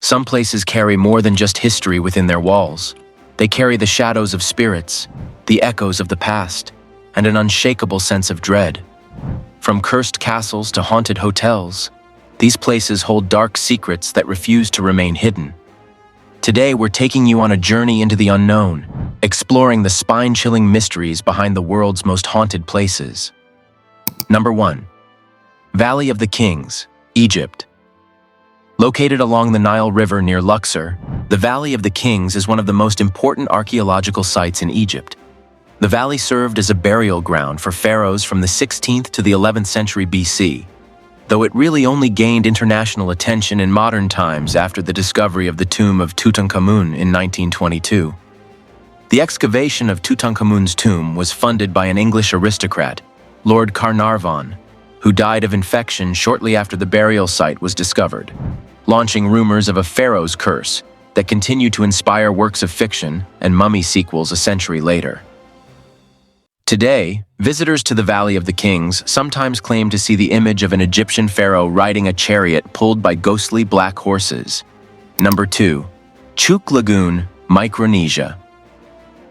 Some places carry more than just history within their walls. They carry the shadows of spirits, the echoes of the past, and an unshakable sense of dread. From cursed castles to haunted hotels, these places hold dark secrets that refuse to remain hidden. Today, we're taking you on a journey into the unknown, exploring the spine-chilling mysteries behind the world's most haunted places. Number 1. Valley of the Kings, Egypt. Located along the Nile River near Luxor, the Valley of the Kings is one of the most important archaeological sites in Egypt. The valley served as a burial ground for pharaohs from the 16th to the 11th century BC, though it really only gained international attention in modern times after the discovery of the tomb of Tutankhamun in 1922. The excavation of Tutankhamun's tomb was funded by an English aristocrat, Lord Carnarvon, who died of infection shortly after the burial site was discovered, launching rumors of a pharaoh's curse that continued to inspire works of fiction and mummy sequels a century later. Today, visitors to the Valley of the Kings sometimes claim to see the image of an Egyptian pharaoh riding a chariot pulled by ghostly black horses. Number 2. Chuk Lagoon, Micronesia.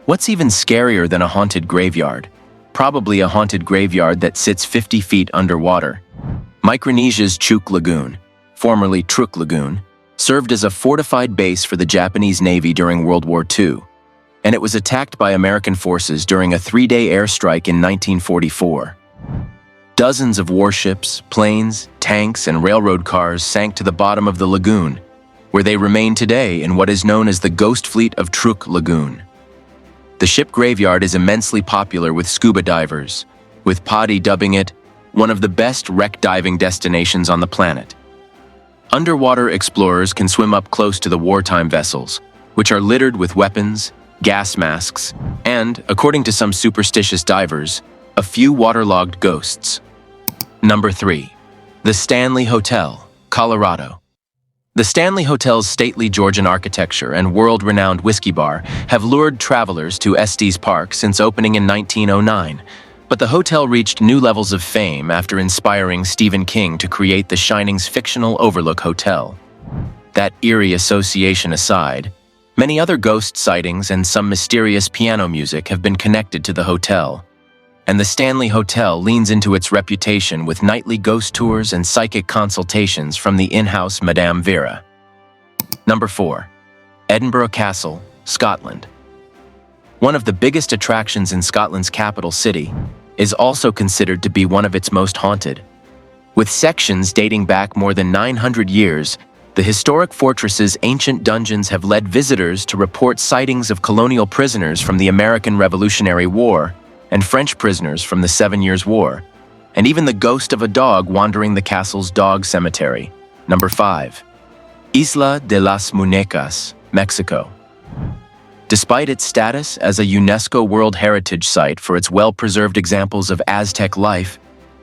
What's even scarier than a haunted graveyard? Probably a haunted graveyard that sits 50 feet underwater. Micronesia's Chuk Lagoon, formerly Truk Lagoon, served as a fortified base for the Japanese Navy during World War II, and it was attacked by American forces during a 3-day airstrike in 1944. Dozens of warships, planes, tanks, and railroad cars sank to the bottom of the lagoon, where they remain today in what is known as the Ghost Fleet of Truk Lagoon. The ship graveyard is immensely popular with scuba divers, with PADI dubbing it one of the best wreck diving destinations on the planet. Underwater explorers can swim up close to the wartime vessels, which are littered with weapons, gas masks, and, according to some superstitious divers, a few waterlogged ghosts. Number 3. The Stanley Hotel, Colorado. The Stanley Hotel's stately Georgian architecture and world-renowned whiskey bar have lured travelers to Estes Park since opening in 1909, but the hotel reached new levels of fame after inspiring Stephen King to create The Shining's fictional Overlook Hotel. That eerie association aside, many other ghost sightings and some mysterious piano music have been connected to the hotel, and the Stanley Hotel leans into its reputation with nightly ghost tours and psychic consultations from the in-house Madame Vera. Number 4. Edinburgh Castle, Scotland. One of the biggest attractions in Scotland's capital city is also considered to be one of its most haunted. With sections dating back more than 900 years, the historic fortress's ancient dungeons have led visitors to report sightings of colonial prisoners from the American Revolutionary War and French prisoners from the 7 Years' War, and even the ghost of a dog wandering the castle's dog cemetery. Number 5. Isla de las Muñecas, Mexico. Despite its status as a UNESCO World Heritage Site for its well-preserved examples of Aztec life,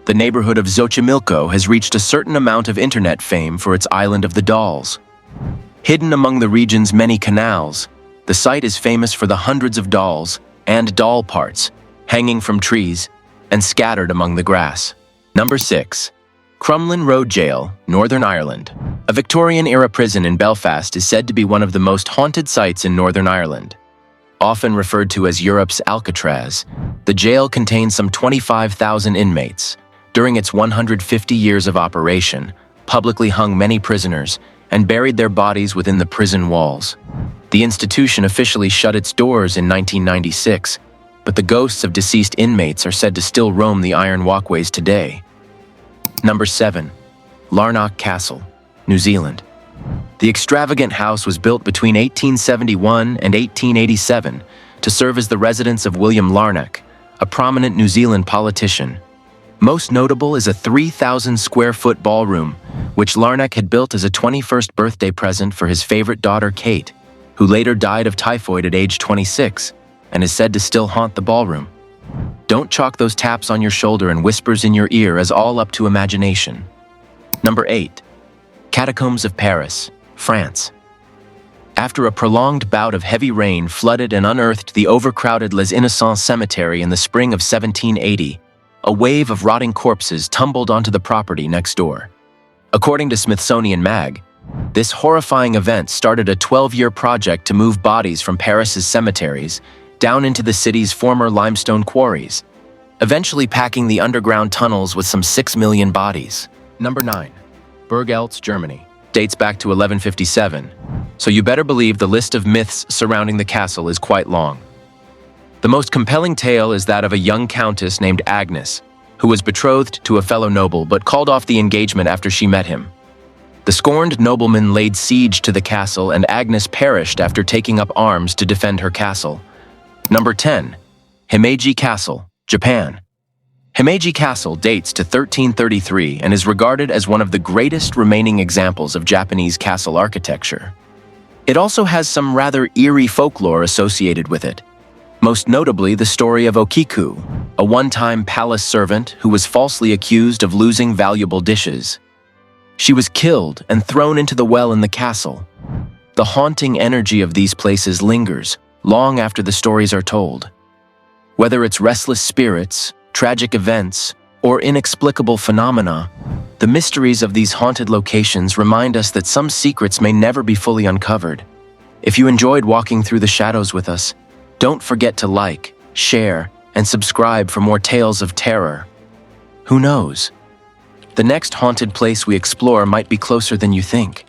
the neighborhood of Xochimilco has reached a certain amount of internet fame for its Island of the Dolls. Hidden among the region's many canals, the site is famous for the hundreds of dolls and doll parts hanging from trees and scattered among the grass. Number 6. Crumlin Road Jail, Northern Ireland. A Victorian-era prison in Belfast is said to be one of the most haunted sites in Northern Ireland. Often referred to as Europe's Alcatraz, the jail contains some 25,000 inmates. During its 150 years of operation, publicly hung many prisoners and buried their bodies within the prison walls. The institution officially shut its doors in 1996, but the ghosts of deceased inmates are said to still roam the iron walkways today. Number 7. Larnoch Castle, New Zealand. The extravagant house was built between 1871 and 1887 to serve as the residence of William Larnoch, a prominent New Zealand politician. Most notable is a 3,000-square-foot ballroom, which Larnoch had built as a 21st birthday present for his favorite daughter, Kate, who later died of typhoid at age 26 and is said to still haunt the ballroom. Don't chalk those taps on your shoulder and whispers in your ear as all up to imagination. Number 8. Catacombs of Paris, France. After a prolonged bout of heavy rain flooded and unearthed the overcrowded Les Innocents cemetery in the spring of 1780, a wave of rotting corpses tumbled onto the property next door. According to Smithsonian Mag, This horrifying event started a 12-year project to move bodies from Paris's cemeteries down into the city's former limestone quarries, eventually packing the underground tunnels with some 6 million bodies. Number 9. Burg Eltz, Germany. Dates back to 1157, so you better believe the list of myths surrounding the castle is quite long. The most compelling tale is that of a young countess named Agnes, who was betrothed to a fellow noble but called off the engagement after she met him. The scorned nobleman laid siege to the castle and Agnes perished after taking up arms to defend her castle. Number 10. Himeji Castle, Japan. Himeji Castle dates to 1333 and is regarded as one of the greatest remaining examples of Japanese castle architecture. It also has some rather eerie folklore associated with it, most notably the story of Okiku, a one-time palace servant who was falsely accused of losing valuable dishes. She was killed and thrown into the well in the castle. The haunting energy of these places lingers long after the stories are told. Whether it's restless spirits, tragic events, or inexplicable phenomena, the mysteries of these haunted locations remind us that some secrets may never be fully uncovered. If you enjoyed walking through the shadows with us, don't forget to like, share, and subscribe for more tales of terror. Who knows? The next haunted place we explore might be closer than you think.